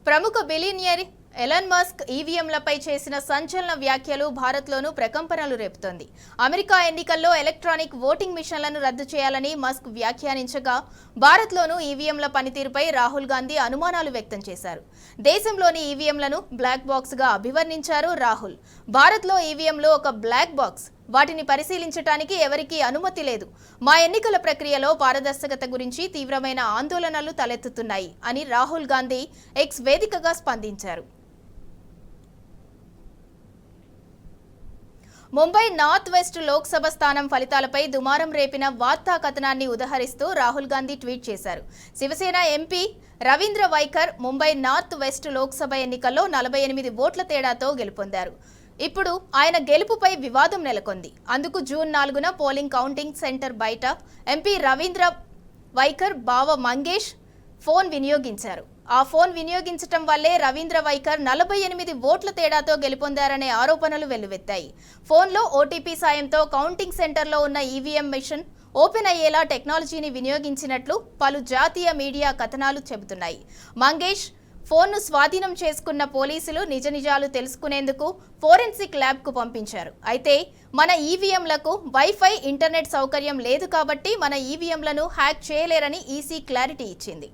ప్రముఖ billionaire Elon Musk ఈవీఎంలపై చేసిన సంచలన వ్యాఖ్యలు భారత్లోనూ ప్రకంపనలు రేపుతోంది. అమెరికా ఎన్నికల్లో ఎలక్ట్రానిక్ ఓటింగ్ మిషన్లను రద్దు చేయాలని మస్క్ వ్యాఖ్యానించగా భారత్లోనూ ఈవీఎంల పనితీరుపై రాహుల్ గాంధీ అనుమానాలు వ్యక్తం చేశారు. దేశంలోని ఈవీఎంలను బ్లాక్ బాక్స్గా అభివర్ణించారు రాహుల్. భారత్లో ఈవీఎంలు ఒక బ్లాక్ బాక్స్. వాటిని పరిశీలించడానికి ఎవరికీ అనుమతి లేదు. మా ఎన్నికల ప్రక్రియలో పారదర్శకత గురించి తీవ్రమైన ఆందోళనలు తలెత్తుతున్నాయి అని రాహుల్ గాంధీ ఎక్స్ వేదికగా స్పందించారు. ముంబై నార్త్ వెస్ట్ లోక్సభ స్థానం ఫలితాలపై దుమారం రేపిన వార్తా కథనాన్ని ఉదహరిస్తూ రాహుల్ గాంధీ ట్వీట్ చేశారు. Shiv Sena MP Ravindra Waikar Mumbai north west Lok Sabha ఎన్నికల్లో 48 ఓట్ల తేడాతో గెలుపొందారు. ఇప్పుడు ఆయన గెలుపుపై వివాదం నెలకొంది. అందుకు జూన్ 4న పోలింగ్ కౌంటింగ్ సెంటర్ బయట ఎంపీ రవీంద్ర వైఖర్ బావ మంగేష్ ఫోన్ వినియోగించారు. ఆ ఫోన్ వినియోగించటం వల్లే రవీంద్ర వైఖర్ 48 ఓట్ల తేడాతో గెలుపొందారనే ఆరోపణలు వెల్లువెత్తాయి. ఫోన్లో ఓటీపీ సాయంతో కౌంటింగ్ సెంటర్లో ఉన్న ఈవీఎం మిషన్ ఓపెన్ అయ్యేలా టెక్నాలజీని వినియోగించినట్లు పలు జాతీయ మీడియా కథనాలు చెబుతున్నాయి. మంగేష్ ఫోన్ను స్వాధీనం చేసుకున్న పోలీసులు నిజాలు తెలుసుకునేందుకు ఫోరెన్సిక్ ల్యాబ్కు పంపించారు. అయితే మన ఈవీఎంలకు వైఫై ఇంటర్నెట్ సౌకర్యం లేదు కాబట్టి మన ఈవీఎంలను హ్యాక్ చేయలేరని ఈసీ క్లారిటీ ఇచ్చింది.